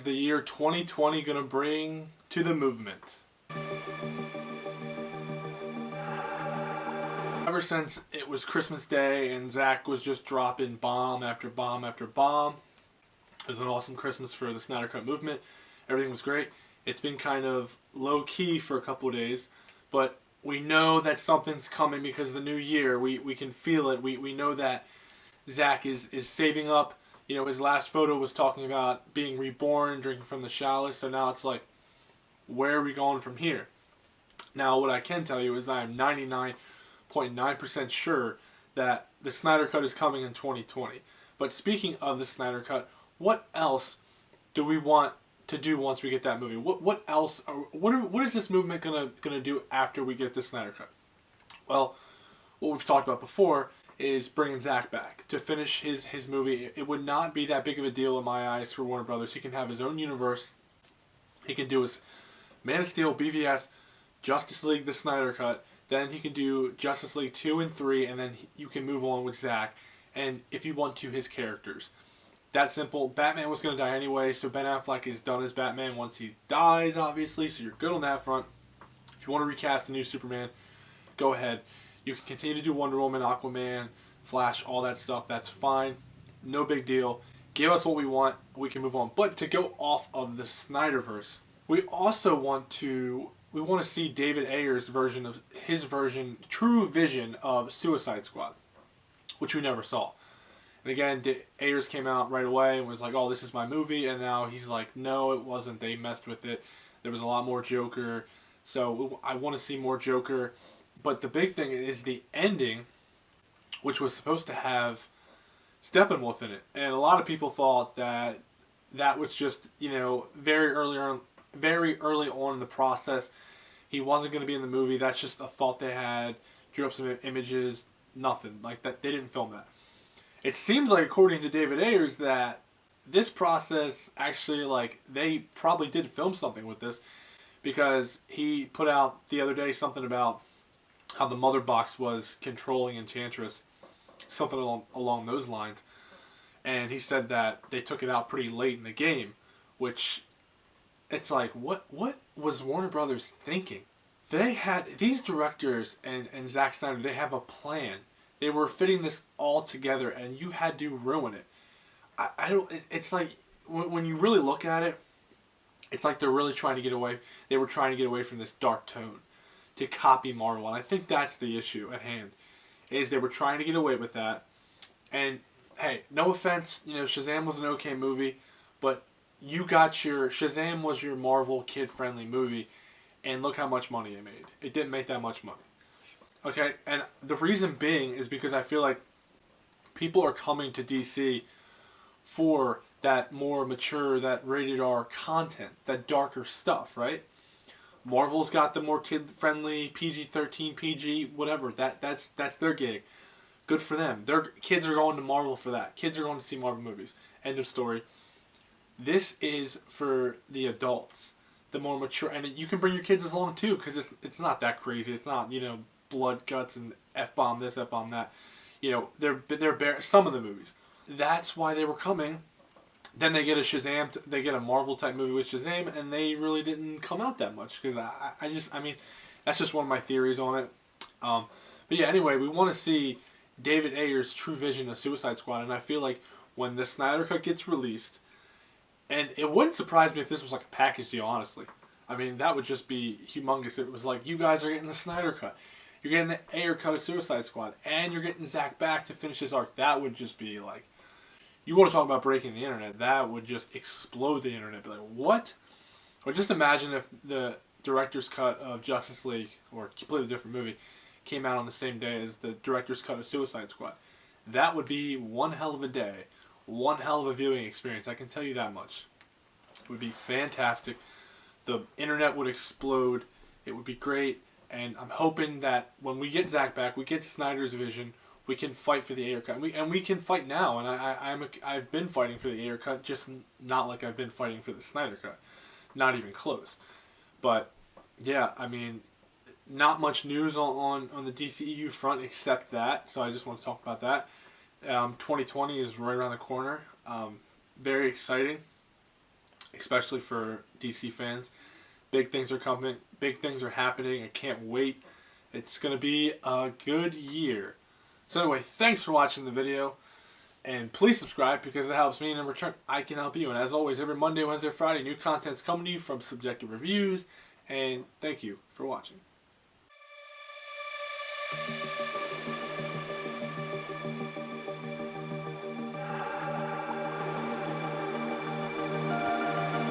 is the year 2020 gonna bring to the movement? Ever since it was Christmas Day and Zack was just dropping bomb after bomb after bomb, it was an awesome Christmas for the Snyder Cut movement. Everything was great. It's been kind of low-key for a couple of days, but we know that something's coming because of the new year. We can feel it. We know that Zack is saving up. You know, his last photo was talking about being reborn, drinking from the chalice, so now it's like, where are we going from here? Now, what I can tell you is I am 99.9% sure that the Snyder Cut is coming in 2020. But speaking of the Snyder Cut, what else do we want to do once we get that movie? What else? What is this movement gonna do after we get the Snyder Cut? Well, what we've talked about before is bringing Zack back to finish his movie. It would not be that big of a deal in my eyes for Warner Brothers. He can have his own universe. He can do his Man of Steel, BVS, Justice League, the Snyder Cut. Then he can do Justice League 2 and 3, and then you can move on with Zack. And if you want to, his characters. That simple. Batman was going to die anyway, so Ben Affleck is done as Batman once he dies, obviously, so you're good on that front. If you want to recast a new Superman, go ahead. You can continue to do Wonder Woman, Aquaman, Flash, all that stuff. That's fine. No big deal. Give us what we want. We can move on. But to go off of the Snyderverse, we also want to see David Ayer's version of true vision of Suicide Squad, which we never saw. And again, Ayer's came out right away and was like, oh, this is my movie. And now he's like, no, it wasn't. They messed with it. There was a lot more Joker. So I want to see more Joker. But the big thing is the ending, which was supposed to have Steppenwolf in it. And a lot of people thought that was just, you know, very early on in the process. He wasn't going to be in the movie. That's just a thought they had. Drew up some images. Nothing. Like that. They didn't film that. It seems like, according to David Ayer's, that this process actually, like, they probably did film something with this, because he put out the other day something about how the mother box was controlling Enchantress, something along those lines. And he said that they took it out pretty late in the game, which, it's like, what was Warner Brothers thinking? They had, these directors and Zack Snyder, they have a plan. They were fitting this all together, and you had to ruin it. I don't, it's like, when you really look at it, it's like they're really trying to get away. They were trying to get away from this dark tone to copy Marvel, and I think that's the issue at hand, is they were trying to get away with that. And hey, no offense, you know, Shazam was an okay movie, but you got your, Shazam was your Marvel kid-friendly movie, and look how much money it made. It didn't make that much money. Okay, and the reason being is because I feel like people are coming to DC for that more mature, that rated R content, that darker stuff, right? Marvel's got the more kid-friendly, PG-13, PG, whatever. That's their gig. Good for them. Their kids are going to Marvel for that. Kids are going to see Marvel movies. End of story. This is for the adults, the more mature, and you can bring your kids along too, because it's not that crazy. It's not, you know, blood, guts, and F-bomb this, F-bomb that. You know, they're some of the movies. That's why they were coming. Then they get a Shazam, they get a Marvel type movie with Shazam, and they really didn't come out that much, because I mean, that's just one of my theories on it. But yeah, anyway, we want to see David Ayer's true vision of Suicide Squad, and I feel like when the Snyder Cut gets released, and it wouldn't surprise me if this was like a package deal, honestly. I mean, that would just be humongous. It was like, you guys are getting the Snyder Cut, you're getting the Ayer cut of Suicide Squad, and you're getting Zack back to finish his arc. That would just be like, you want to talk about breaking the internet, that would just explode the internet. Be like, what? Or just imagine if the director's cut of Justice League, or a completely different movie, came out on the same day as the director's cut of Suicide Squad. That would be one hell of a day. One hell of a viewing experience, I can tell you that much. It would be fantastic. The internet would explode. It would be great. And I'm hoping that when we get Zack back, we get Snyder's vision, we can fight for the Ayer cut. And we can fight now. And I've been fighting for the Ayer cut, just not like I've been fighting for the Snyder cut. Not even close. But yeah, I mean, not much news on the DCEU front except that. So I just want to talk about that. 2020 is right around the corner. Very exciting. especially for DC fans. Big things are coming. Big things are happening. I can't wait. It's going to be a good year. So anyway, thanks for watching the video. And please subscribe because it helps me, and in return, I can help you. And as always, every Monday, Wednesday, Friday, new content's coming to you from Subjective Reviews. And thank you for watching.